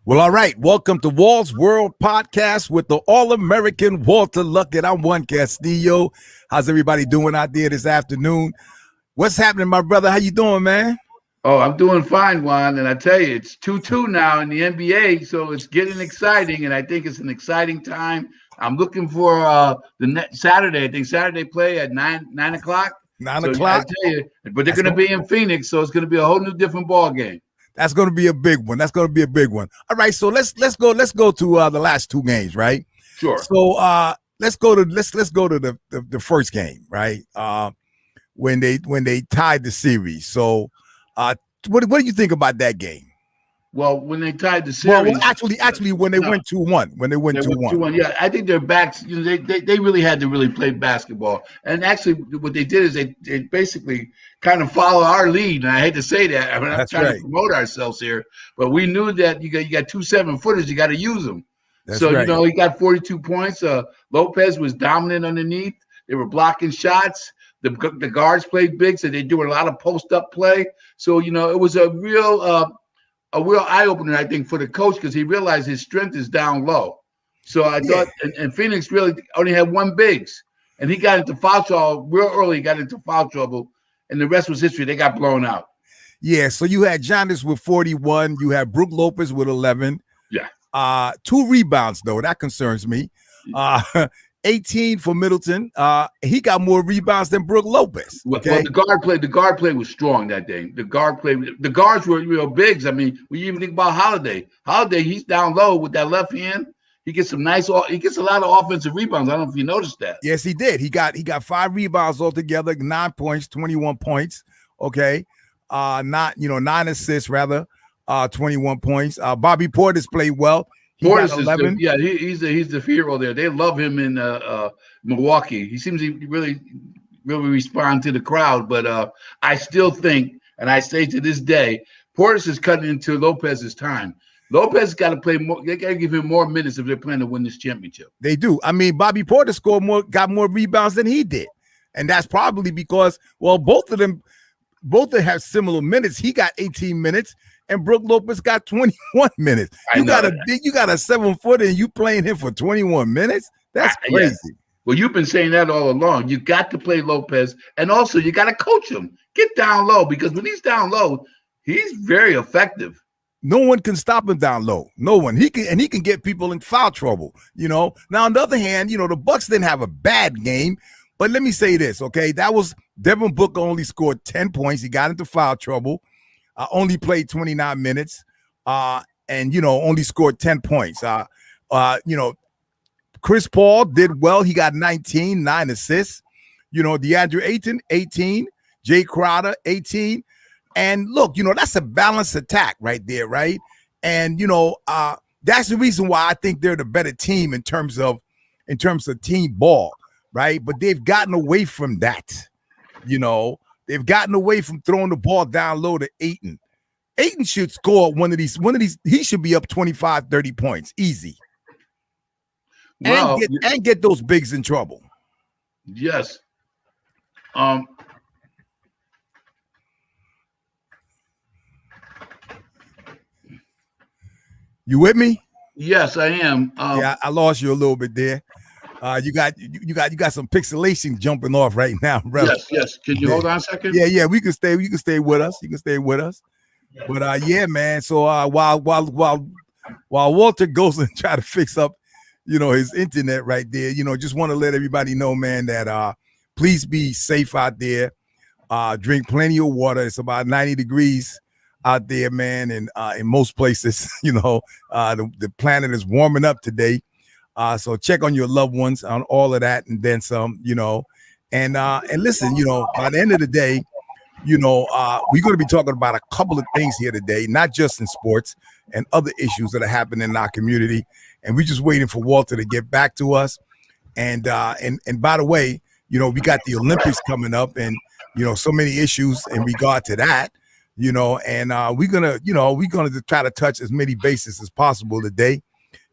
Well, all right. Welcome to Walt's World Podcast with the All-American Walter Luckett. I'm Juan Castillo. How's everybody doing out there this afternoon? What's happening, my brother? How you doing, man? Oh, I'm doing fine, Juan. And I tell you, it's 2-2 now in the NBA, so it's getting exciting, and I think it's an exciting time. I'm looking for the next Saturday. I think Saturday play at 9 o'clock. 9 So I o'clock. tell you, but they're That's going to be in Phoenix, so it's going to be a whole new different ball game. That's going to be a big one. That's going to be a big one. All right, so let's go to the last two games, right? Sure. So let's go to the first game, right? When they tied the series. So what do you think about that game? Well, when they tied the series, actually, when they went 2-1, when they went 2-1. Yeah, I think their backs. They really had to really play basketball. And actually, what they did is they basically kind of follow our lead. And I hate to say that. I mean, I'm trying to promote ourselves here, but we knew that you got 2 7-footers. You got to use them. That's so right. he got 42 points. Lopez was dominant underneath. They were blocking shots. The guards played big, so they're doing a lot of post up play. So it was a real eye opener, I think, for the coach because he realized his strength is down low. So I thought, and Phoenix really only had one bigs, and he got into foul trouble real early. He got into foul trouble, and the rest was history. They got blown out. Yeah. So you had Giannis with 41. You had Brook Lopez with 11. Yeah. 2 rebounds though. That concerns me. 18 for Middleton. He got more rebounds than Brook Lopez. Okay? Well, the guard play was strong that day. The guards were real bigs. I mean, when you even think about Holiday, he's down low with that left hand. He gets a lot of offensive rebounds. I don't know if you noticed that. Yes, he did. He got 5 rebounds altogether, 9 points, 21 points. Okay. 9 assists rather, 21 points. Bobby Portis played well. He got 11. He's the hero there. They love him in Milwaukee. He seems to really respond to the crowd. But I still think, and I say to this day, Portis is cutting into Lopez's time. Lopez got to play more. They got to give him more minutes if they're planning to win this championship. They do. I mean, Bobby Portis got more rebounds than he did, and that's probably because both of them have similar minutes. He got 18 minutes. And Brook Lopez got 21 minutes. You got a 7-footer and you playing him for 21 minutes? That's crazy. Yeah. Well, you've been saying that all along. You got to play Lopez, and also you got to coach him. Get down low because when he's down low, he's very effective. No one can stop him down low. No one. He can get people in foul trouble. Now on the other hand, the Bucks didn't have a bad game, but let me say this, okay? That was Devin Booker only scored 10 points. He got into foul trouble. Only played 29 minutes, and only scored 10 points. Chris Paul did well. He got 19, 9 assists. DeAndre Ayton, 18. Jay Crowder, 18. And look, that's a balanced attack right there, right? And that's the reason why I think they're the better team in terms of team ball, right? But they've gotten away from that, They've gotten away from throwing the ball down low to Ayton. Ayton should score one of these. He should be up 25, 30 points. Easy. And get those bigs in trouble. Yes. You with me? Yes, I am. Yeah, I lost you a little bit there. You got some pixelation jumping off right now, bro. Yes. Can you hold on a second? Yeah. We can stay with us. You can stay with us. But yeah, man. So while Walter goes and try to fix up, his internet right there, just want to let everybody know, man, that please be safe out there. Drink plenty of water. It's about 90 degrees out there, man, and in most places, the planet is warming up today. So check on your loved ones on all of that and then some, and listen, by the end of the day, we're going to be talking about a couple of things here today, not just in sports and other issues that are happening in our community. And we're just waiting for Walter to get back to us. And by the way, we got the Olympics coming up and, so many issues in regard to that, and we're going to try to touch as many bases as possible today.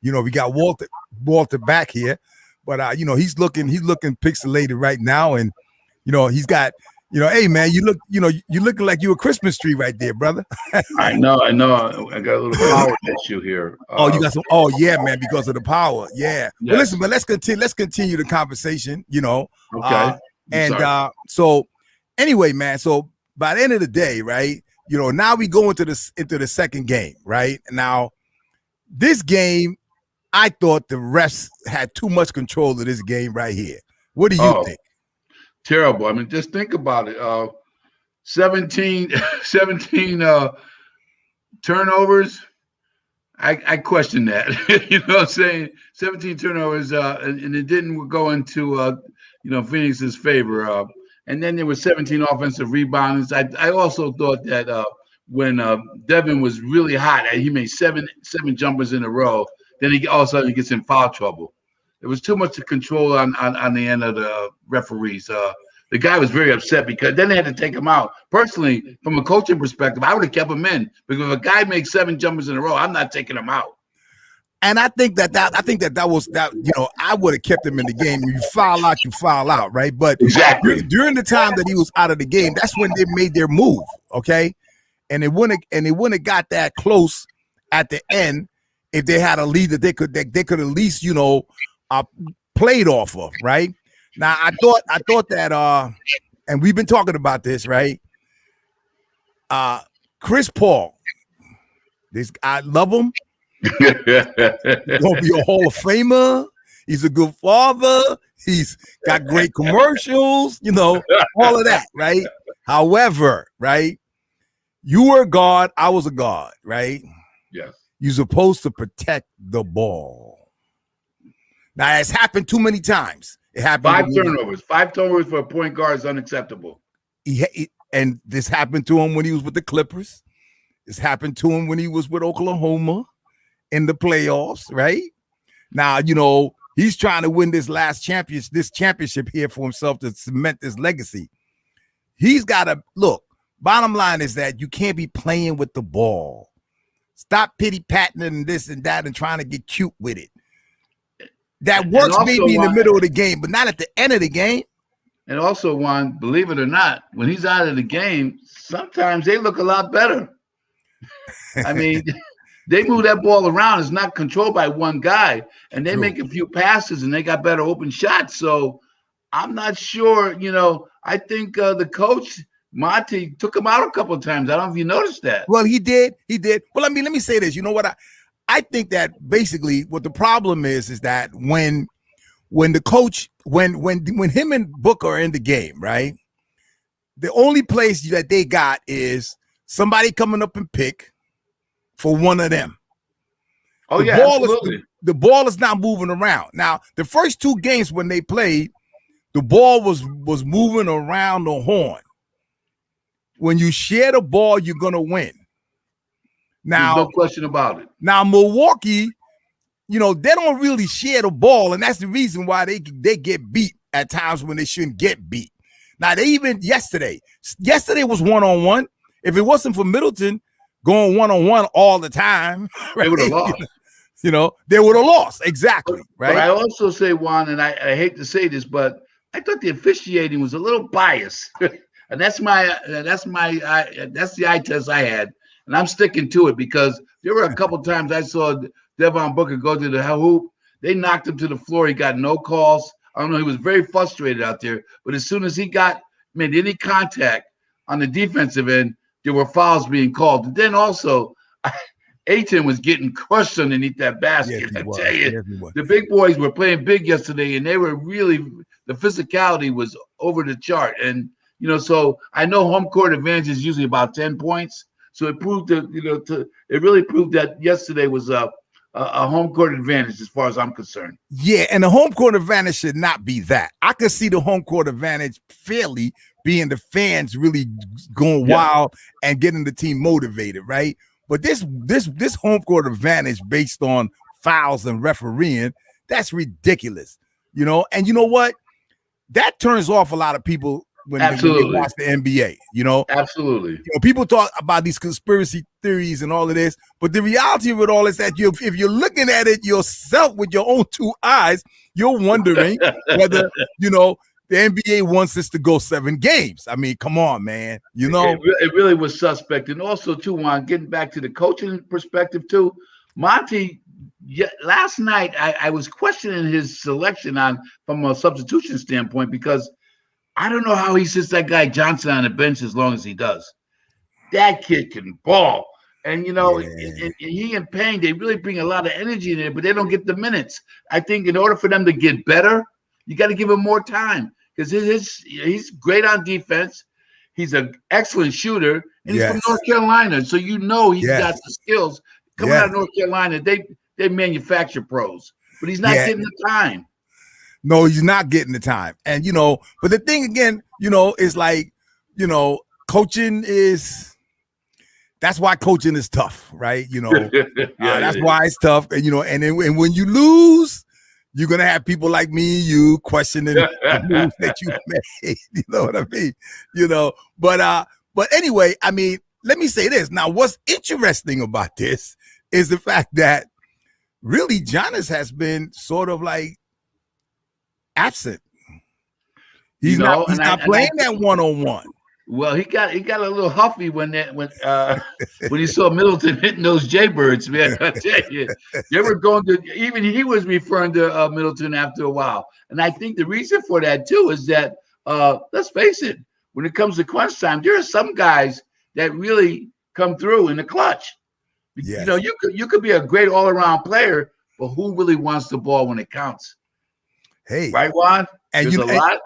We got Walter back here, but he's looking pixelated right now, and he's got Hey man, you looking like you a Christmas tree right there, brother. I know. I got a little power issue here. Oh, you got some. Oh yeah, man, because of the power. Yeah. Well, Yes. listen, but let's continue. Let's continue the conversation. Okay. So anyway, man. So by the end of the day, right? Now we go into the second game, right? Now this game, I thought the refs had too much control of this game right here. What do you think? Terrible. I mean, just think about it. 17 turnovers. I question that. You know what I'm saying? 17 turnovers, and it didn't go into Phoenix's favor. And then there was 17 offensive rebounds. I also thought that when Devin was really hot, he made seven jumpers in a row. Then all of a sudden he gets in foul trouble. There was too much control on the end of the referees. The guy was very upset because then they had to take him out. Personally, from a coaching perspective, I would have kept him in because if a guy makes 7 jumpers in a row, I'm not taking him out. And I think that was I would have kept him in the game. You foul out, you foul out, right? But exactly during the time that he was out of the game, that's when they made their move, okay? And it wouldn't have got that close at the end if they had a lead that they could at least played off of, right? Now I thought that and we've been talking about this, right? Chris Paul, I love him. He's gonna be a Hall of Famer. He's a good father. He's got great commercials, all of that, right? However, right, you were a guard, I was a guard, right? Yes. You're supposed to protect the ball. Now, it's happened too many times. It happened. 5 turnovers for a point guard is unacceptable. And this happened to him when he was with the Clippers. This happened to him when he was with Oklahoma in the playoffs, right? Now, he's trying to win this championship here for himself to cement this legacy. He's got to look. Bottom line is that you can't be playing with the ball. Stop pity-patting and this and that and trying to get cute with it. That works maybe in the middle of the game, but not at the end of the game. And also, Juan, believe it or not, when he's out of the game, sometimes they look a lot better. I mean, they move that ball around. It's not controlled by one guy. And they make a few passes, and they got better open shots. So I'm not sure, I think the coach, Monty, took him out a couple of times. I don't know if you noticed that. Well, he did. Well, I mean, let me say this. You know what? I think that basically what the problem is that when the coach, when him and Booker are in the game, right? The only place that they got is somebody coming up and pick for one of them. Oh, the ball is not moving around. Now, the first 2 games when they played, the ball was moving around the horn. When you share the ball, you're gonna win. Now, there's no question about it. Now, Milwaukee, they don't really share the ball, and that's the reason why they get beat at times when they shouldn't get beat. Now, they even yesterday was 1-on-1. If it wasn't for Middleton going 1-on-1 all the time, right, they would have lost. They would have lost. Exactly. Right. But I also say, Juan, and I hate to say this, but I thought the officiating was a little biased. And that's the eye test I had. And I'm sticking to it because there were a couple times I saw Devin Booker go to the hoop. They knocked him to the floor. He got no calls. I don't know. He was very frustrated out there. But as soon as he made any contact on the defensive end, there were fouls being called. And then also, Ayton was getting crushed underneath that basket. Yes, I tell you, the big boys were playing big yesterday, and they were really – the physicality was over the chart. And, so I know home court advantage is usually about 10 points. So it proved that, it really proved that yesterday was a home court advantage as far as I'm concerned. Yeah, and the home court advantage should not be that. I could see the home court advantage fairly being the fans really going wild and getting the team motivated, right? But this home court advantage based on fouls and refereeing, that's ridiculous, And you know what? That turns off a lot of people when they watch the NBA, Absolutely. People talk about these conspiracy theories and all of this, but the reality of it all is that if you're looking at it yourself with your own 2 eyes, you're wondering whether, the NBA wants us to go 7 games. I mean, come on, man. You know, it really was suspect. And also, too, Juan, getting back to the coaching perspective, too, Monty, last night I was questioning his selection from a substitution standpoint because I don't know how he sits that guy Johnson on the bench as long as he does. That kid can ball. And, you know, and he and Payne, they really bring a lot of energy in there, but they don't get the minutes. I think in order for them to get better, you got to give him more time because he's great on defense. He's an excellent shooter, and he's from North Carolina. So you know he's got the skills. Coming out of North Carolina, they manufacture pros, but he's not getting the time. No, he's not getting the time. And, you know, but the thing again, you know, is like, you know, coaching is, that's why coaching is tough, right? You know, that's why it's tough. And, you know, and when you lose, you're going to have people like me and you questioning the moves that you made. You know what I mean? You know, but anyway, I mean, let me say this. Now, what's interesting about this is the fact that really Giannis has been sort of like absent. He's not playing that one-on-one. Well, he got a little huffy when he saw Middleton hitting those Jaybirds, man. I tell you, they were going to, even he was referring to Middleton after a while. And I think the reason for that too is that let's face it, when it comes to crunch time, there are some guys that really come through in the clutch. Yes. You know, you could be a great all-around player, but who really wants the ball when it counts? Hey, right, Juan? And there's a lot.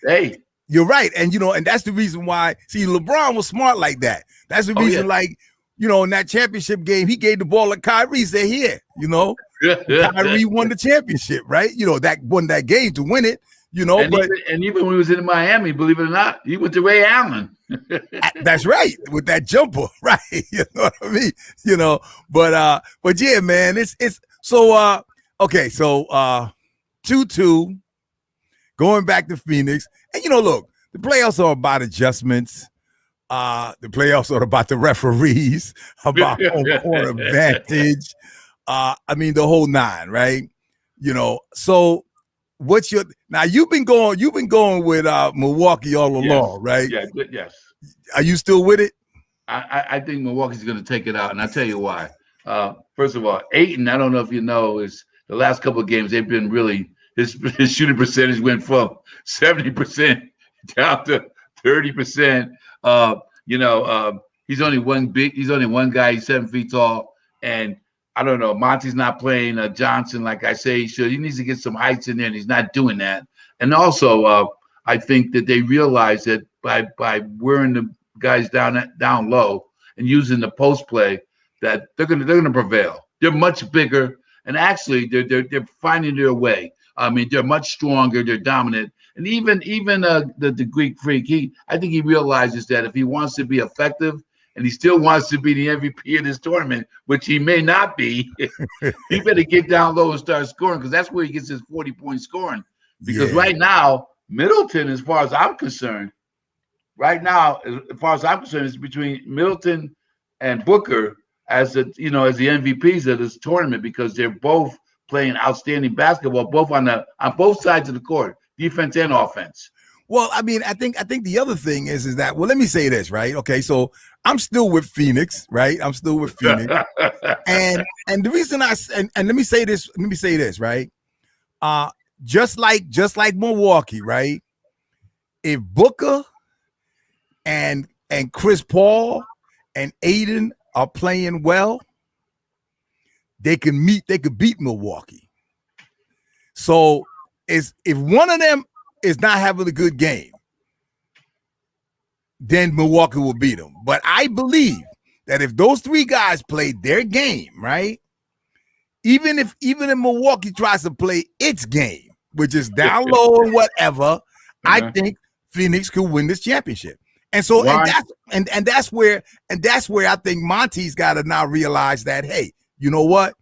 Hey, you're right, and you know, and that's the reason why. See, LeBron was smart like that. That's the reason, like, you know, in that championship game, he gave the ball to Kyrie. Said, "Here, you know, Kyrie won the championship, right? You know, that won that game to win it. You know, and even when he was in Miami, believe it or not, he went to Ray Allen. That's right, with that jumper, right? You know what I mean? You know, but yeah, man, it's so okay, so 2-2, going back to Phoenix, and you know, look, the playoffs are about adjustments. The playoffs are about the referees, about home court advantage. I mean, the whole 9, right? You know, so. What's your now? You've been going with Milwaukee all along, right? Yeah, yes. Are you still with it? I think Milwaukee's going to take it out, and I'll tell you why. First of all, Ayton, I don't know if you know, is the last couple of games they've been really his shooting percentage went from 70% down to 30%. You know, he's only one guy. He's 7 feet tall, and I don't know. Monty's not playing Johnson like I say he should. He needs to get some heights in there, and he's not doing that. And also, I think that they realize that by wearing the guys down low and using the post play, that they're gonna prevail. They're much bigger, and actually, they're finding their way. I mean, they're much stronger. They're dominant, and even the Greek Freak, I think he realizes that if he wants to be effective. And he still wants to be the MVP of this tournament, which he may not be. He better get down low and start scoring because that's where he gets his 40-point scoring. Because right now, Middleton, as far as I'm concerned, is between Middleton and Booker as the MVPs of this tournament because they're both playing outstanding basketball, both on both sides of the court, defense and offense. Well, I mean, I think the other thing is that, well, let me say this, right? Okay, so I'm still with Phoenix, right? I'm still with Phoenix. and the reason and let me say this, right? Just like Milwaukee, right? If Booker and Chris Paul and Aiden are playing well, they could beat Milwaukee. So if one of them is not having a good game, then Milwaukee will beat them. But I believe that if those 3 guys played their game, right, even if Milwaukee tries to play its game, which is down low and whatever, I think Phoenix could win this championship. And so and that's where I think Monty's got to now realize that, hey, you know what?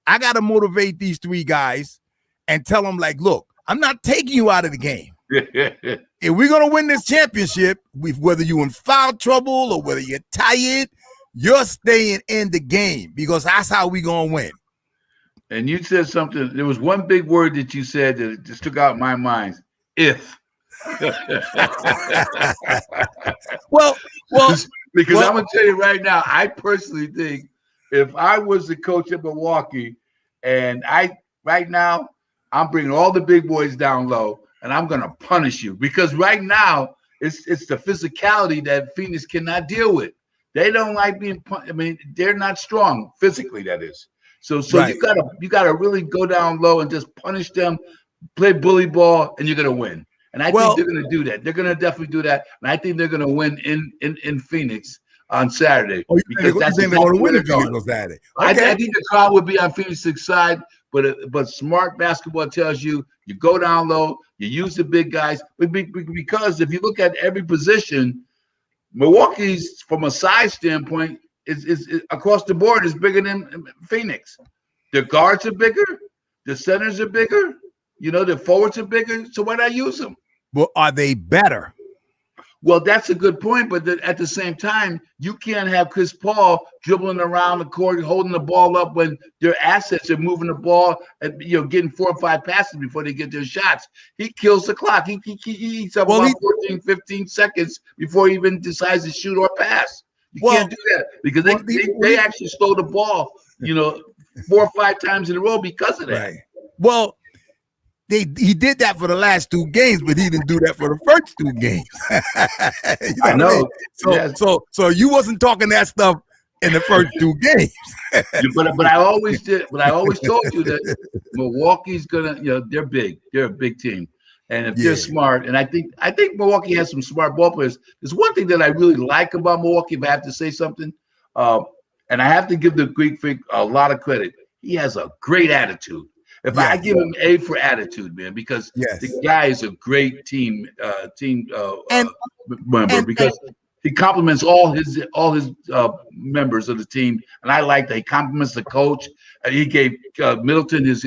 I got to motivate these 3 guys and tell them, like, look, I'm not taking you out of the game. If we're going to win this championship, whether you're in foul trouble or whether you're tired, you're staying in the game because that's how we're going to win. And you said something. There was one big word that you said that just took out my mind. If. well, because I'm gonna tell you right now, I personally think if I was the coach of Milwaukee, and right now I'm bringing all the big boys down low, and I'm gonna punish you because right now it's the physicality that Phoenix cannot deal with. They don't like being. I mean, they're not strong physically. That is. So right. you gotta really go down low and just punish them, play bully ball, and you're gonna win. And I think Well, they're going to do that. They're going to definitely do that. And I think they're going to win in Phoenix on Saturday because you that's think they're going exactly to where win they're in Phoenix going. on Saturday? I Okay. think the crowd would be on Phoenix's side, but smart basketball tells you go down low, you use the big guys. Because if you look at every position, Milwaukee's from a size standpoint is across the board is bigger than Phoenix. The guards are bigger, the centers are bigger, the forwards are bigger. So why not use them? Well, are they better? Well, that's a good point, but at the same time, you can't have Chris Paul dribbling around the court, holding the ball up when their assets are moving the ball and getting 4 or 5 passes before they get their shots. He kills the clock. He eats up about 14, 15 seconds before he even decides to shoot or pass. You can't do that because they actually slow the ball, 4 or 5 times in a row because of that. Right. Well, he did that for the last 2 games, but he didn't do that for the first 2 games. I know. So you wasn't talking that stuff in the first 2 games. but I always did. But I always told you that Milwaukee's gonna. They're big. They're a big team, and if they're smart, and I think Milwaukee has some smart ball players. There's one thing that I really like about Milwaukee. If I have to say something, and I have to give the Greek Freak a lot of credit. He has a great attitude. I give him A for attitude, man, because the guy is a great team member because he compliments all his members of the team, and I like that he compliments the coach. He gave Middleton his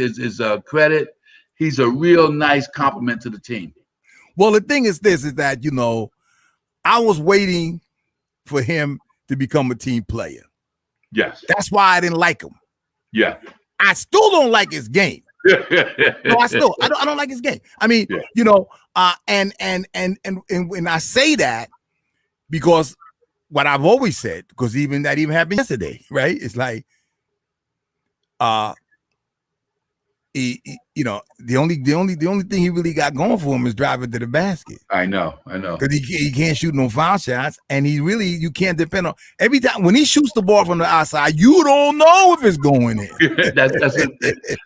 credit. He's a real nice compliment to the team. Well, the thing is that I was waiting for him to become a team player. Yes, that's why I didn't like him. Yeah. I still don't like his game. No, I don't like his game. I mean, and when I say that, because what I've always said, because that even happened yesterday, right? It's like, the only thing he really got going for him is driving to the basket. I know, because he can't shoot no foul shots, and you can't depend on every time when he shoots the ball from the outside. You don't know if it's going in. that's it.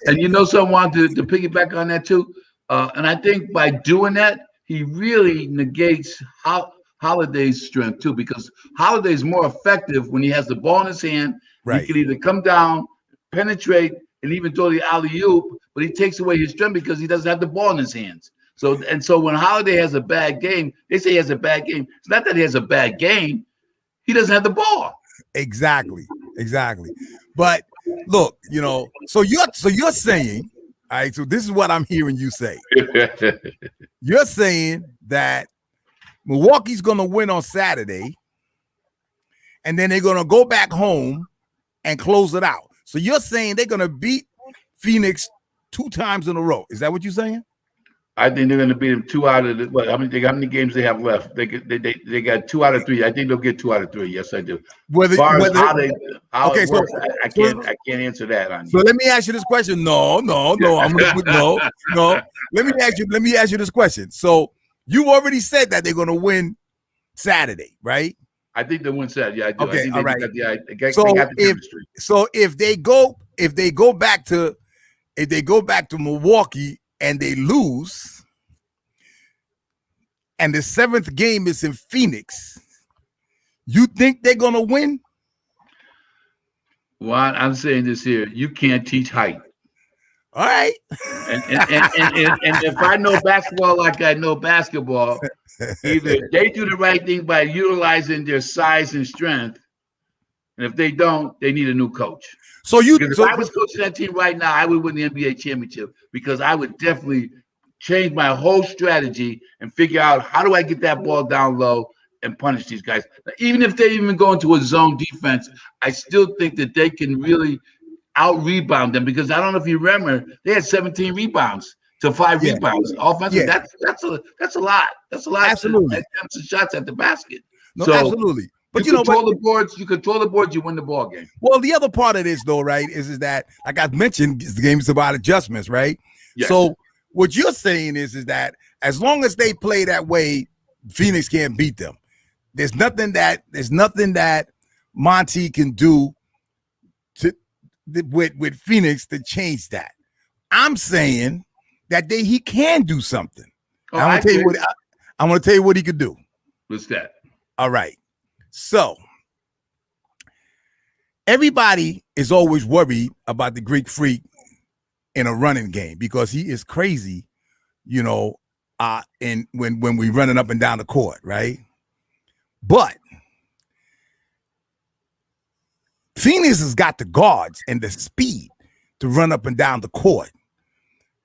And someone wanted to piggyback on that too, and I think by doing that, he really negates Holiday's strength too, because Holiday's more effective when he has the ball in his hand. Right. He can either come down, penetrate, and even throw the alley-oop, but he takes away his strength because he doesn't have the ball in his hands. So when Holiday has a bad game, they say he has a bad game. It's not that he has a bad game. He doesn't have the ball. Exactly. But look, so you're saying, all right, so this is what I'm hearing you say. You're saying that Milwaukee's going to win on Saturday, and then they're going to go back home and close it out. So you're saying they're going to beat Phoenix 2 times in a row. Is that what you're saying? I think they're going to beat them 2 out of how many games they have left? They got 2 out of 3. I think they'll get 2 out of 3. Yes, I do. I can't answer that on you. So let me ask you this question. No. I'm going to put no. Let me ask you this question. So you already said that they're going to win Saturday, right? I think they win Saturday. Yeah, I do. Okay, I think all right. They got the chemistry. So if they go back to Milwaukee and they lose, and the 7th game is in Phoenix, you think they're gonna win? Well, I'm saying this here: you can't teach height. All right. And if I know basketball like I know basketball, either they do the right thing by utilizing their size and strength, and if they don't, they need a new coach. If I was coaching that team right now, I would win the NBA championship because I would definitely change my whole strategy and figure out how do I get that ball down low and punish these guys. Even if they even go into a zone defense, I still think that they can really out-rebound them because I don't know if you remember, they had 17 rebounds. to 5 Yeah, rebounds. Offensive, yeah, that's a lot. That's a lot absolutely. attempts and shots at the basket. No, So absolutely. you But you know, but control the boards. You control the boards. You win the ball game. well, the other part of this though, right, is that like I mentioned, the game is about adjustments, right? Yes. So what you're saying is that as long as they play that way, Phoenix can't beat them. There's nothing that Monty can do to with Phoenix to change that. I'm saying that he can do something. Oh, I want to tell you what I want to tell you what he could do. What's that? All right. So everybody is always worried about the Greek Freak in a running game because he is crazy, you know, and when we running up and down the court, right? But Phoenix has got the guards and the speed to run up and down the court.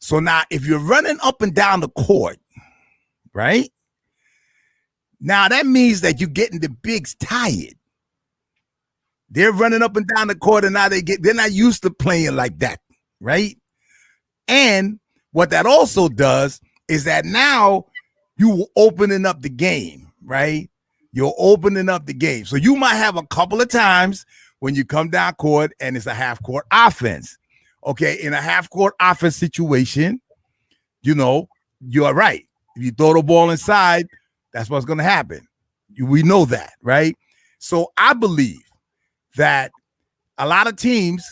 So now if you're running up and down the court, right? Now that means that you're getting the bigs tired. They're running up and down the court, and now they're not used to playing like that, right? And what that also does is that now you opening up the game, right? You're opening up the game. So you might have a couple of times when you come down court and it's a half court offense. Okay, in a half court offense situation, you know, you're right. If you throw the ball inside, that's what's going to happen. We know that, right? So I believe that a lot of teams,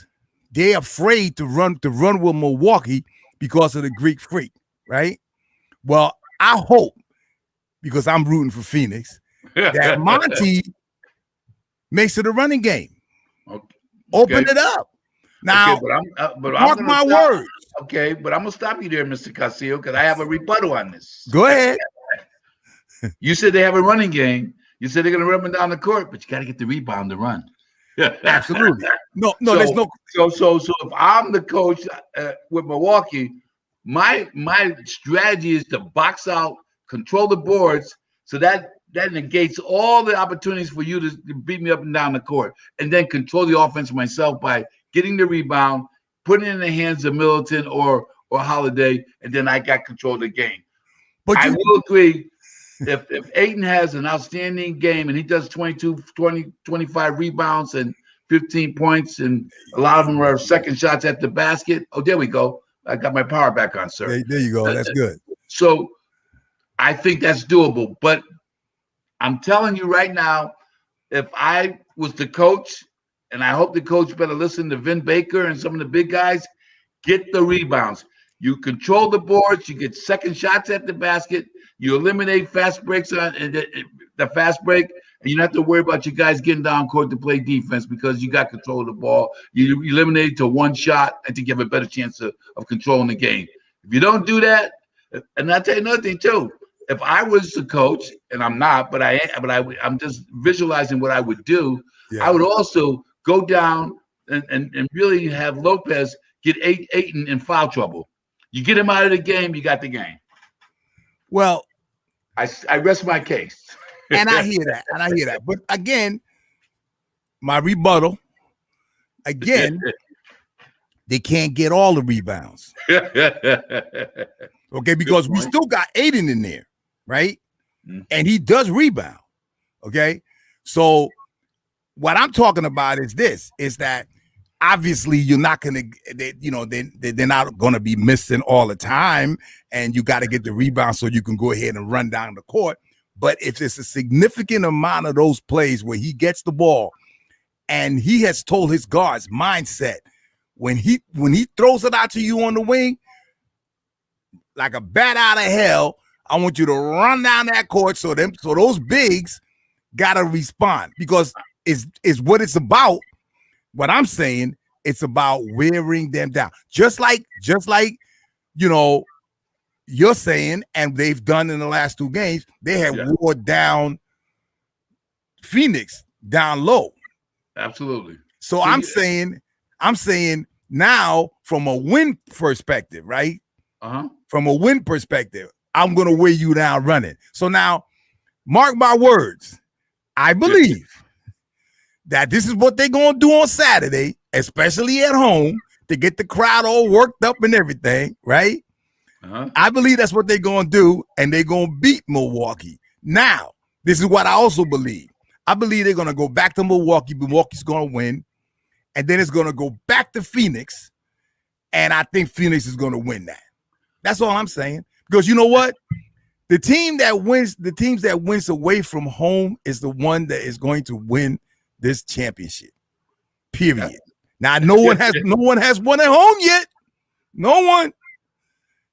they're afraid to run with Milwaukee because of the Greek Freak, right? Well, I hope, because I'm rooting for Phoenix, that Monty makes it a running game. Okay. Open it up. Now, okay, mark my words. Okay, but I'm gonna stop you there, Mr. Castillo, because I have a rebuttal on this. Go ahead. You said they have a running game. You said they're gonna run them down the court, but you got to get the rebound to run. Absolutely. No, there's no. So if I'm the coach with Milwaukee, my strategy is to box out, control the boards, so that negates all the opportunities for you to beat me up and down the court, and then control the offense myself by getting the rebound, putting it in the hands of Middleton or Holiday, and then I got control of the game. But I will agree, if Ayton has an outstanding game and he does 20, 25 rebounds and 15 points, and a lot of them are second shots at the basket. Oh, there we go. I got my power back on, sir. There you go. That's good. So I think that's doable. But I'm telling you right now, if I was the coach, and I hope the coach better listen to Vin Baker and some of the big guys, get the rebounds. You control the boards. You get second shots at the basket. You eliminate fast breaks on the fast break, and you don't have to worry about you guys getting down court to play defense because you got control of the ball. You eliminate it to one shot. I think you have a better chance of controlling the game. If you don't do that, and I'll tell you another thing too. If I was the coach, and I'm not, but I'm just visualizing what I would do. Yeah. I would also go down and really have Lopez get Ayton in foul trouble. You get him out of the game, you got the game. Well, I rest my case. And I hear that. But again, my rebuttal, again, they can't get all the rebounds. Okay, because we still got Ayton in there, right? Mm-hmm. And he does rebound. Okay. So what I'm talking about is this, is that obviously you're not going to, they're not going to be missing all the time, and you got to get the rebound so you can go ahead and run down the court. But if it's a significant amount of those plays where he gets the ball and he has told his guards mindset, when he throws it out to you on the wing, like a bat out of hell, I want you to run down that court so those bigs got to respond, because is what it's about. What I'm saying, it's about wearing them down. Just like you're saying, and they've done in the last two games, they have wore down Phoenix down low. Absolutely. So I'm saying now from a win perspective, right? Uh-huh. From a win perspective, I'm going to wear you down running. So now, mark my words, I believe that this is what they're going to do on Saturday, especially at home, to get the crowd all worked up and everything, right? I believe that's what they're going to do, and they're going to beat Milwaukee. Now, this is what I also believe. I believe they're going to go back to Milwaukee. Milwaukee's going to win, and then it's going to go back to Phoenix, and I think Phoenix is going to win that. That's all I'm saying. Because you know what? The teams that wins away from home is the one that is going to win this championship. Period. Now, no one has won at home yet. No one.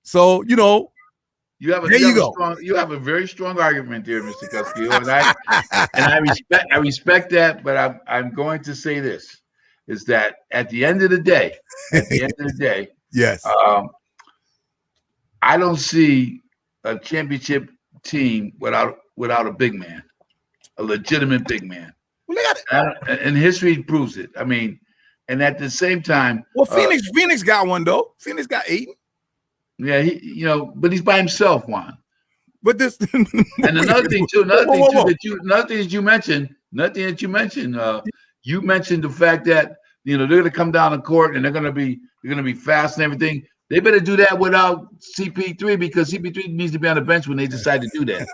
So, you have a very strong argument there, Mr. Castillo, and I respect that, but I'm going to say this is that at the end of the day, yes, I don't see a championship team without a big man, a legitimate big man. Well, and history proves it. I mean, and at the same time, Phoenix got one though. Phoenix got 8. Yeah, but he's by himself, Juan. But this and another thing that you mentioned, you mentioned the fact that they're going to come down the court and they're going to be fast and everything. They better do that without CP3 because CP3 needs to be on the bench when they decide to do that.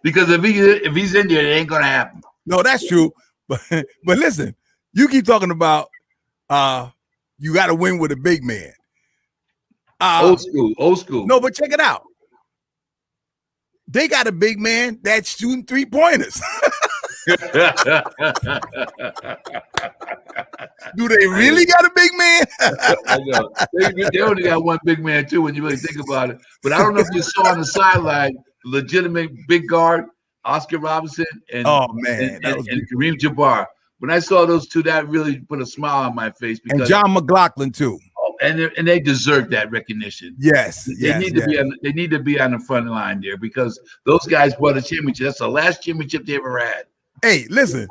Because if he's in there, it ain't going to happen. No, that's true. But listen, you keep talking about you got to win with a big man. Old school. No, but check it out. They got a big man that's shooting 3-pointers. Do they really got a big man? I know. They only got one big man too when you really think about it. But I don't know if you saw on the sideline legitimate big guard Oscar Robertson and Kareem Jabbar. When I saw those two, that really put a smile on my face. Because, and John McLaughlin too. And they deserve that recognition. Yes, they need to be on the front line there because those guys won a championship. That's the last championship they ever had. Hey, listen.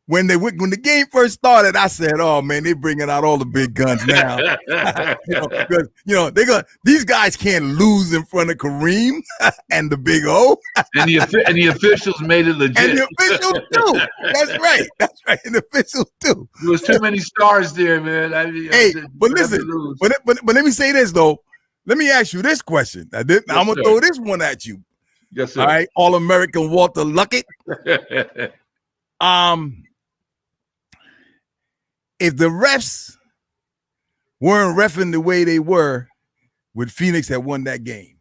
When the game first started, I said, "Oh man, they're bringing out all the big guns now." Because these guys can't lose in front of Kareem and the Big O. and the officials made it legit. And the officials too. That's right. And the officials too. There was too many stars there, man. But listen. But let me say this though. Let me ask you this question. I'm gonna throw this one at you. Yes, sir. All right, All-American Walter Luckett. If the refs weren't reffing the way they were, would Phoenix have won that game?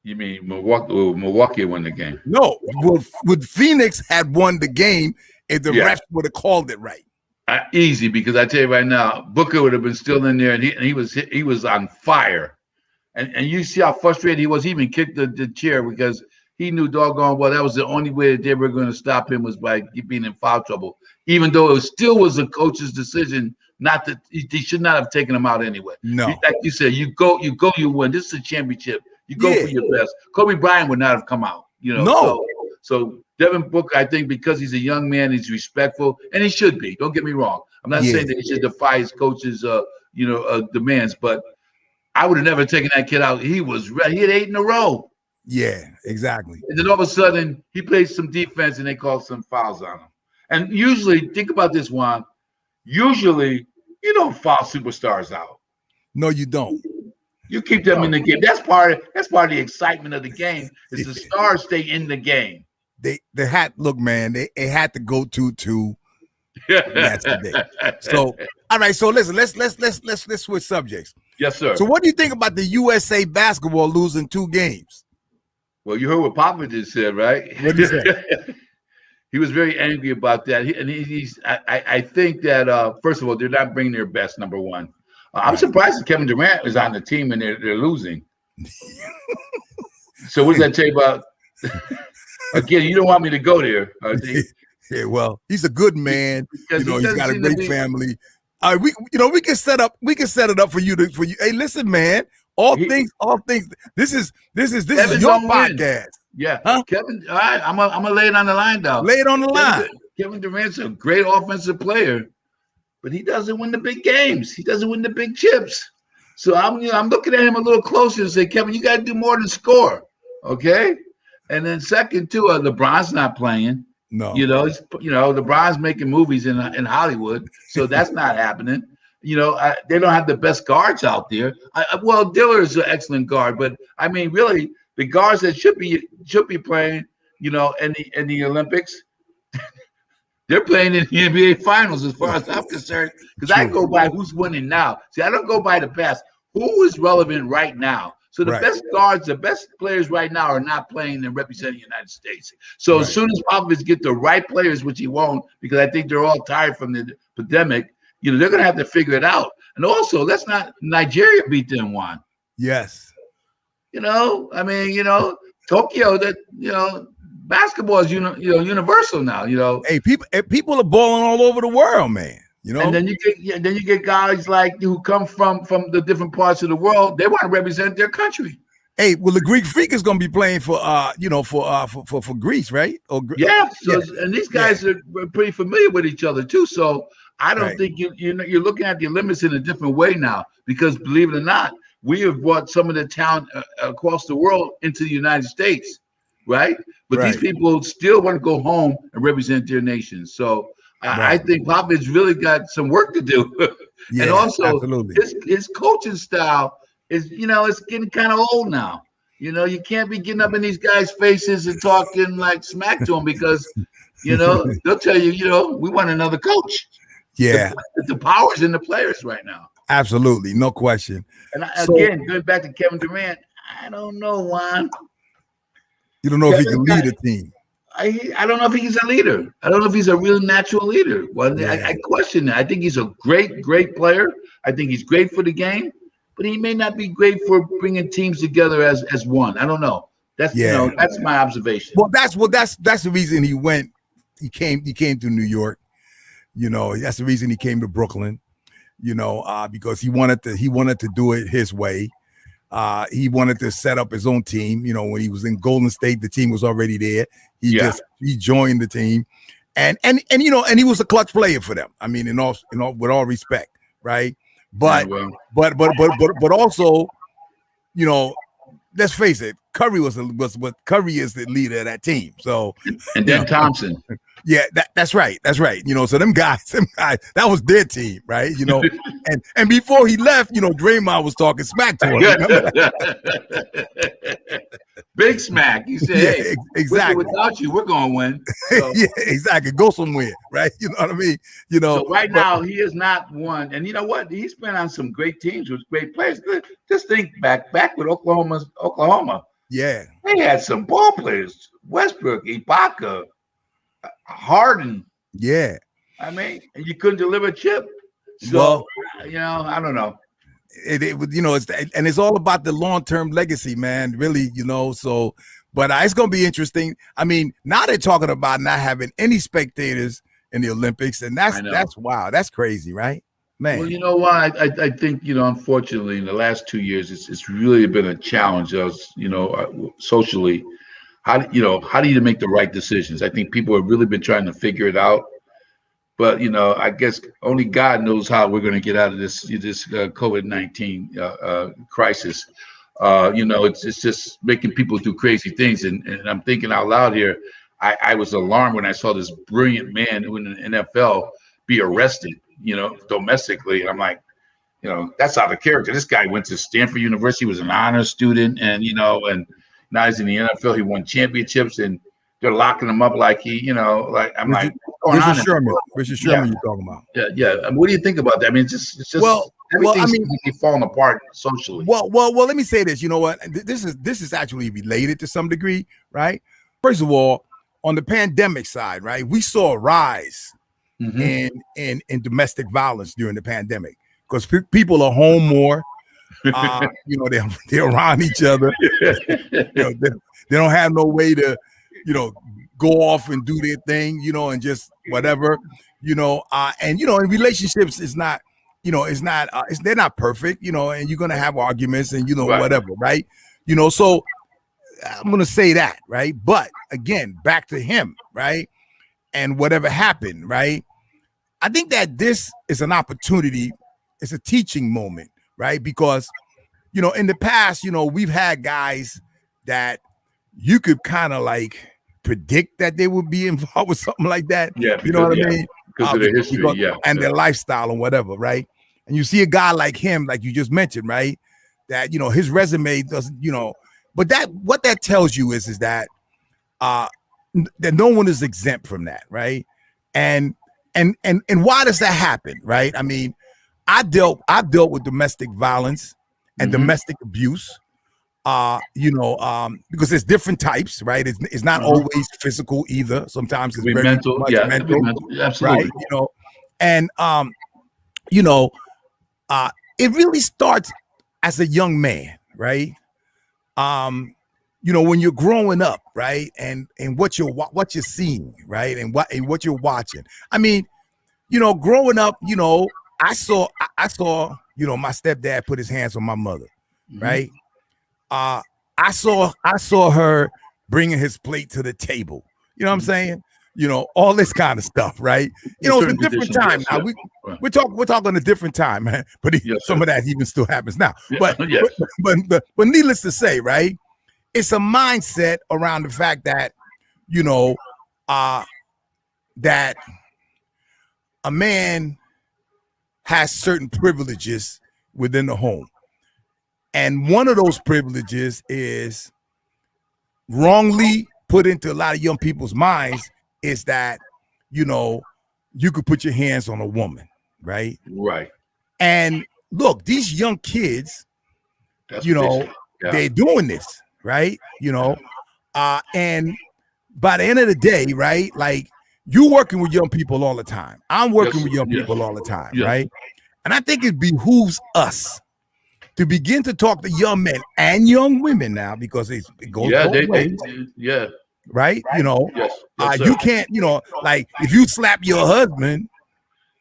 You mean Milwaukee won the game? No. Would Phoenix have won the game if the refs would have called it right? Easy, because I tell you right now, Booker would have been still in there, and he was on fire. And you see how frustrated he was. He even kicked the chair because he knew doggone well that was the only way that they were going to stop him was by being in foul trouble. Even though it still was a coach's decision, not that he should not have taken him out anyway. No, like you said, you win. This is a championship. You go for your best. Kobe Bryant would not have come out. No. So Devin Booker, I think, because he's a young man, he's respectful, and he should be. Don't get me wrong. I'm not saying that he should defy his coach's, demands, but I would have never taken that kid out. He was ready. He had 8 in a row. Yeah, exactly. And then all of a sudden, he played some defense, and they called some fouls on him. And usually, think about this, Juan. Usually, you don't foul superstars out. No, you don't. You keep them in the game. That's part of the excitement of the game. Is the stars stay in the game. They had to go 2-2 yesterday. So all right. So listen, let's switch subjects. Yes, sir. So what do you think about the USA basketball losing 2 games? Well, you heard what Papa just said, right? What did he say? He was very angry about that. I think that first of all, they're not bringing their best. Number one, I'm surprised that Kevin Durant is on the team and they're losing. So what does that tell you about? Again, you don't want me to go there. Yeah, well, he's a good man. He's got a great family. We can set it up for you. Hey, listen, man. All things. This is your podcast. Yeah, huh? Kevin. All right, I'm gonna lay it on the line, though. Lay it on the line. Kevin Durant's a great offensive player, but he doesn't win the big games. He doesn't win the big chips. So I'm looking at him a little closer and say, Kevin, you got to do more than score, okay? And then second, too, LeBron's not playing. No, LeBron's making movies in Hollywood, so that's not happening. they don't have the best guards out there. Well, Diller is an excellent guard, but I mean, really, the guards that should be playing, in the Olympics, they're playing in the NBA Finals, as far as I'm concerned. Because I go by who's winning now. See, I don't go by the past. Who is relevant right now? So the best guards, the best players right now are not playing and representing the United States. So as soon as Popovich get the right players, which he won't, because I think they're all tired from the pandemic. They're going to have to figure it out. And also, let's not Nigeria beat them one. Yes. Tokyo, basketball is universal now. Hey, people are balling all over the world, man. And then you get guys like who come from the different parts of the world. They want to represent their country. Hey, well, the Greek Freak is going to be playing for Greece, right? And these guys are pretty familiar with each other too. So I don't think you're looking at the Olympics in a different way now, because believe it or not, we have brought some of the talent across the world into the United States, right? But these people still want to go home and represent their nations. So I think Popovich really got some work to do. And also his coaching style is, it's getting kind of old now. You can't be getting up in these guys' faces and talking like smack to them, because, they'll tell you, we want another coach. Yeah. The power's in the players right now. Absolutely. No question. And again, going back to Kevin Durant, I don't know, Juan. You don't know if he can lead a team. I don't know if he's a leader. I don't know if he's a real natural leader. Well, I question that. I think he's a great player. I think he's great for the game, but he may not be great for bringing teams together as one. I don't know. That's that's my observation. Well, that's the reason he went. He came to New York. That's the reason he came to Brooklyn. Because he wanted to do it his way. He wanted to set up his own team. When he was in Golden State, the team was already there. He joined the team, and he was a clutch player for them. I mean, with all respect, right? But also, let's face it, Curry was Curry is the leader of that team. So and then Thompson. Yeah, that's right. So them guys, that was their team, right? And before he left, Draymond was talking smack to him. Big smack. He said, "Hey, exactly. Without you, we're gonna win." So, yeah, exactly. Go somewhere, right? You know what I mean? So now he is not one, and you know what? He's been on some great teams with great players. Just think back with Oklahoma. Yeah, they had some ball players: Westbrook, Ibaka, Harden. Yeah, I mean, and you couldn't deliver a chip. So I don't know. It's all about the long-term legacy, man. Really, So, but it's gonna be interesting. I mean, now they're talking about not having any spectators in the Olympics, and that's wow, that's crazy, right, man? Well, you know what? I think unfortunately, in the last 2 years, it's really been a challenge. Socially. How do you make the right decisions? I think people have really been trying to figure it out, but I guess only God knows how we're going to get out of this COVID-19 crisis. It's just making people do crazy things, and I'm thinking out loud here. I was alarmed when I saw this brilliant man who in the NFL be arrested, domestically, and I'm like, that's out of character. This guy went to Stanford University, was an honor student, and now he's in the NFL. He won championships, and they're locking him up like what's going on? Richard Sherman, you're talking about? Yeah. I mean, what do you think about that? I mean, it's just everything's falling apart socially. Well. Let me say this. You know what? This is actually related to some degree, right? First of all, on the pandemic side, right, we saw a rise in domestic violence during the pandemic because people are home more. They're around each other. They don't have no way to, go off and do their thing, and just whatever, and in relationships, it's not, they're not perfect, and you're gonna have arguments and whatever, right? So I'm gonna say that, right? But again, back to him, right? And whatever happened, right? I think that this is an opportunity. It's a teaching moment. Right, because in the past, we've had guys that you could kind of like predict that they would be involved with something like that. Yeah, you know what I mean? Because of their history, and their lifestyle and whatever, right? and you see a guy like him, like you just mentioned, right? That his resume doesn't, but what that tells you is that that no one is exempt from that, right? And and why does that happen, right? I mean, I've dealt with domestic violence and domestic abuse, because there's different types, right? It's not always physical either. Sometimes it's very mental, much mental, absolutely. right? And you know, it really starts as a young man, right? When you're growing up, right, and what you're seeing, right, and what you're watching. I mean, growing up, I saw my stepdad put his hands on my mother, right? I saw her bringing his plate to the table. You know what I'm saying? All this kind of stuff, right? It's a different time now. We're talking a different time, man. But some of that even still happens now. But, but needless to say, right? It's a mindset around the fact that that a man has certain privileges within the home, and one of those privileges is wrongly put into a lot of young people's minds is that you could put your hands on a woman, right? Right. And look, these young kids, they're doing this, right? And by the end of the day, right, like you're working with young people all the time. I'm working with young people all the time, right? And I think it behooves us to begin to talk to young men and young women now, because it goes both ways. Right? You can't, like if you slap your husband,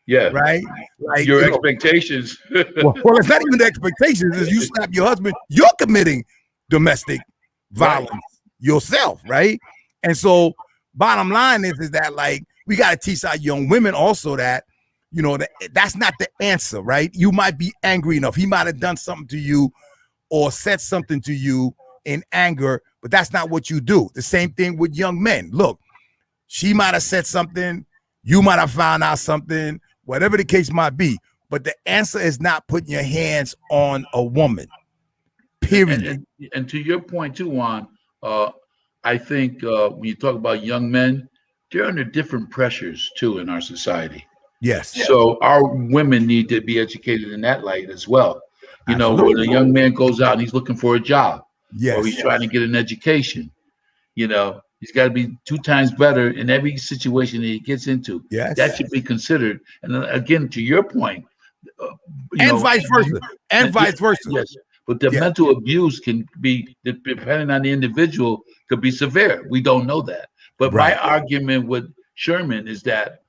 right? Like your expectations. well, it's not even the expectations. Is you slap your husband, you're committing domestic violence yourself, right? And so, bottom line is that like we got to teach our young women also that that's not the answer, right? You might be angry enough. He might have done something to you or said something to you in anger, but that's not what you do. The same thing with young men. Look, she might have said something, you might have found out something, whatever the case might be. But the answer is not putting your hands on a woman. Period. And to your point too, Juan, I think when you talk about young men, they're under different pressures too in our society. Yes. So our women need to be educated in that light as well. When a young man goes out and he's looking for a job, or he's trying to get an education, he's got to be 2 times better in every situation that he gets into. Yes. That should be considered. And then, again, to your point, vice versa. Vice versa. Yes. But the mental abuse can be, depending on the individual, could be severe. We don't know that. But my argument with Sherman is that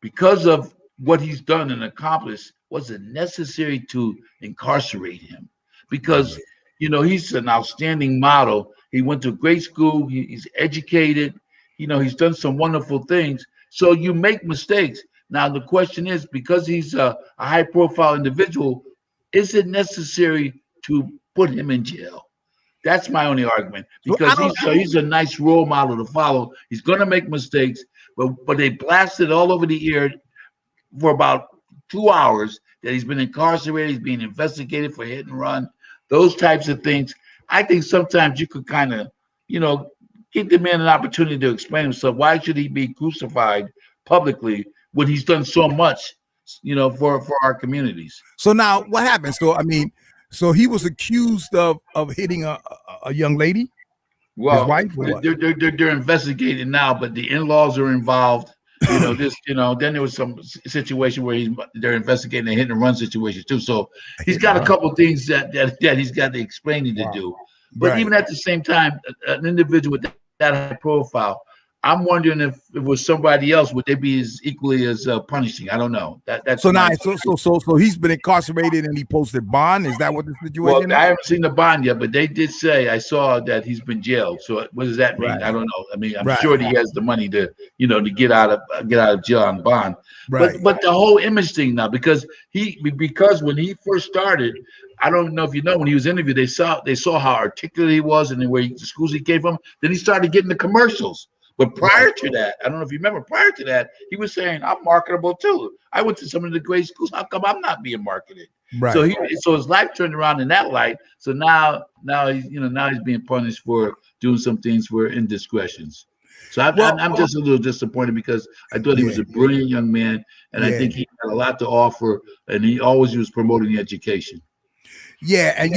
because of what he's done and accomplished, was it necessary to incarcerate him? Because, he's an outstanding model. He went to great school. He's educated. He's done some wonderful things. So you make mistakes. Now, the question is, because he's a high-profile individual, is it necessary to put him in jail? That's my only argument, because he's a nice role model to follow. He's going to make mistakes, but they blasted all over the air for about 2 hours that he's been incarcerated, he's being investigated for hit and run, those types of things. I think sometimes you could kind of, give the man an opportunity to explain himself. Why should he be crucified publicly when he's done so much, for our communities? So now what happened? So he was accused of hitting a young lady. Well, his wife, they're investigating now, but the in-laws are involved. Then there was some situation where they're investigating a hit and run situation too. So he's got a couple things that he's got to explaining to do. But even at the same time, an individual with that high profile, I'm wondering if it was somebody else, would they be as equally as punishing? I don't know. That's so now. So he's been incarcerated and he posted bond. Is that what the situation is? I haven't seen the bond yet, but they did say, I saw that he's been jailed. So what does that mean? I don't know. I mean, I'm sure he has the money to get out of jail on bond. But the whole image thing now, because when he first started, I don't know if you know, when he was interviewed, they saw how articulate he was and the schools he came from. Then he started getting the commercials. But prior to that, I don't know if you remember, prior to that, he was saying, I'm marketable too. I went to some of the great schools. How come I'm not being marketed? Right. So his life turned around in that light. So now he's now he's being punished for doing some things for indiscretions. So I'm just a little disappointed because I thought he was Yeah. a brilliant young man, and I Yeah. think he had a lot to offer, and he always was promoting education. Yeah, and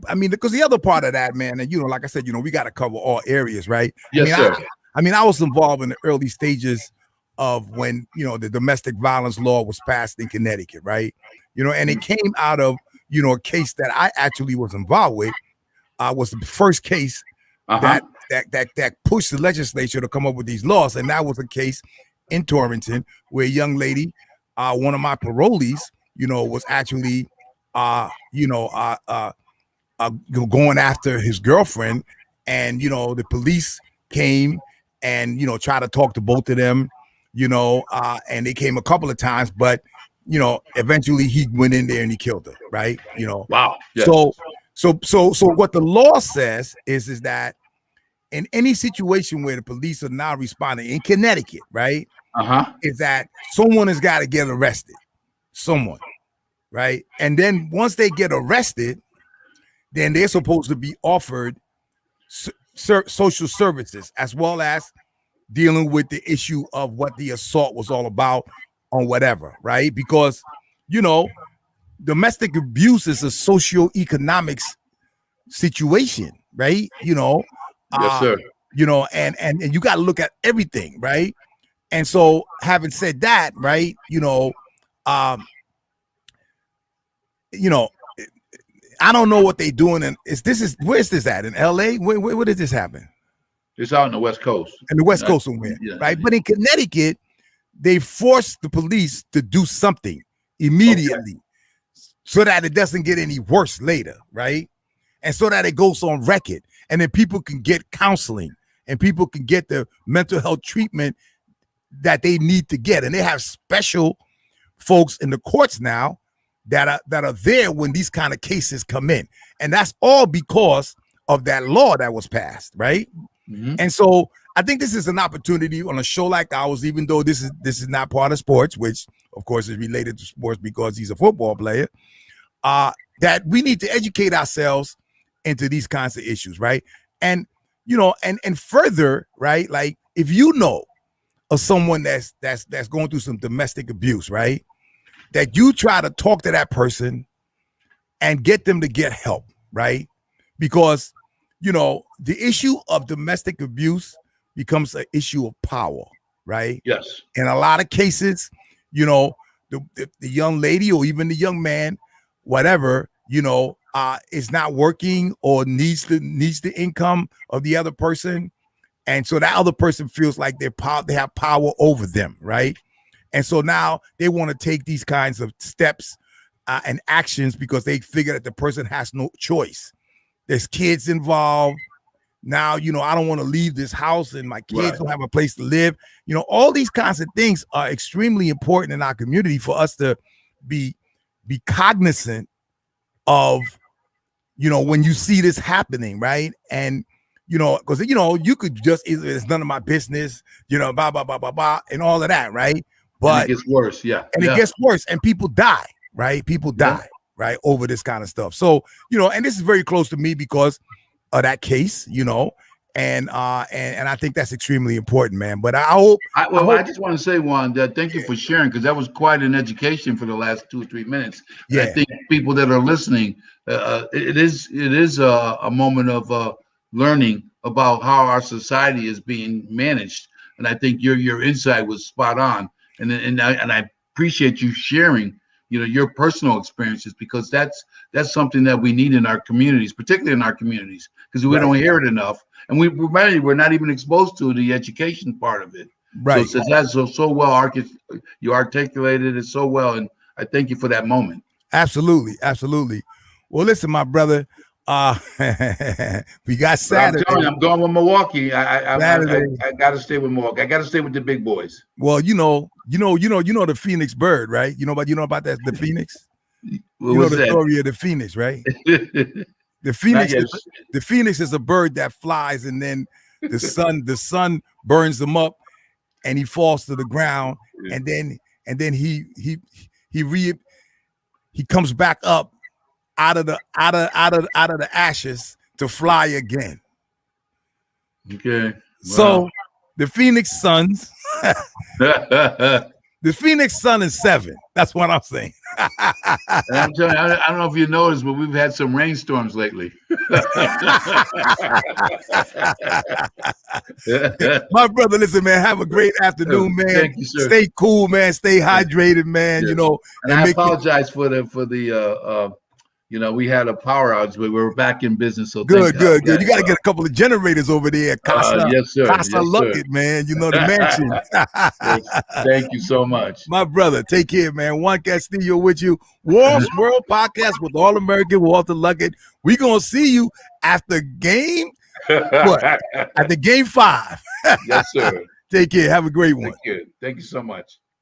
I mean, because the other part of that, man, and like I said, we got to cover all areas, right? Yes, sir. I was involved in the early stages of when the domestic violence law was passed in Connecticut, right? And it came out of a case that I actually was involved with. Was the first case that pushed the legislature to come up with these laws, and that was a case in Torrington where a young lady, one of my parolees, was actually going after his girlfriend, and the police came and try to talk to both of them, and they came a couple of times, but eventually he went in there and he killed her, right? Wow. Yes. So what the law says is that in any situation where the police are now responding in Connecticut, right? Is that someone has got to get arrested, someone. Right. And then once they get arrested, then they're supposed to be offered social services, as well as dealing with the issue of what the assault was all about on whatever. Right. Because, domestic abuse is a socioeconomics situation. Right. Yes, sir. And you got to look at everything. Right. And so having said that, right, I don't know what they're doing. And where's this at? In LA? Where did this happen? It's out in the West Coast. In the West Coast somewhere, right? But in Connecticut, they forced the police to do something immediately so that it doesn't get any worse later, right? And so that it goes on record, and then people can get counseling and people can get the mental health treatment that they need to get. And they have special folks in the courts now that are there when these kind of cases come in, and that's all because of that law that was passed, right? And so I think this is an opportunity on a show like ours, even though this is not part of sports, which of course is related to sports because he's a football player, that we need to educate ourselves into these kinds of issues, right? And and further, right? Like if you know of someone that's going through some domestic abuse, right? That you try to talk to that person and get them to get help, right? Because, the issue of domestic abuse becomes an issue of power, right? Yes. In a lot of cases, the young lady or even the young man, whatever, is not working or needs the income of the other person. And so that other person feels like they have power over them, right? And so now they want to take these kinds of steps and actions because they figure that the person has no choice. There's kids involved. Now, I don't want to leave this house and my kids don't have a place to live. All these kinds of things are extremely important in our community for us to be cognizant of, when you see this happening, right? And because you could just it's none of my business, blah blah blah blah blah, and all of that, right? But and it gets worse, it gets worse, and people die, right? People die, right, over this kind of stuff. So and this is very close to me because of that case, and I think that's extremely important, man. But I just want to say, Juan, that thank you for sharing, because that was quite an education for the last 2 or 3 minutes. And I think people that are listening, it is a moment of learning about how our society is being managed. And I think your insight was spot on. And I appreciate you sharing, your personal experiences, because that's something that we need in our communities, particularly in our communities, because we don't hear it enough. And we're not even exposed to the education part of it. Right. So that's so well you articulated it so well, and I thank you for that moment. Absolutely. Well, listen, my brother, we got Saturday. I'm going with Milwaukee. I got to stay with Milwaukee. I got to stay with the big boys. Well, you know the Phoenix bird, right? You know about that, the Phoenix. Story of the Phoenix, right? The Phoenix is a bird that flies, and then The sun burns him up, and he falls to the ground. Yeah. And then he comes back up out of the ashes to fly again. Okay. Wow. So the Phoenix Suns, the Phoenix Sun is 7. That's what I'm saying. And I'm telling you, I don't know if you noticed, but we've had some rainstorms lately. My brother, listen, man, have a great afternoon, man. Thank you, sir. Stay cool, man. Stay hydrated, man. Yes. You know, and I apologize for the we had a power outage, but we're back in business. So good. You got to well. get a couple of generators over there. Casa, yes, sir. Casa Luckett, man. You know, the mansion. Yes. Thank you so much. My brother, take care, man. Juan Castillo with you. Walt's World Podcast with All-American Walter Luckett. We're going to see you after game, after game 5. Yes, sir. Take care. Have a great one. Thank you so much.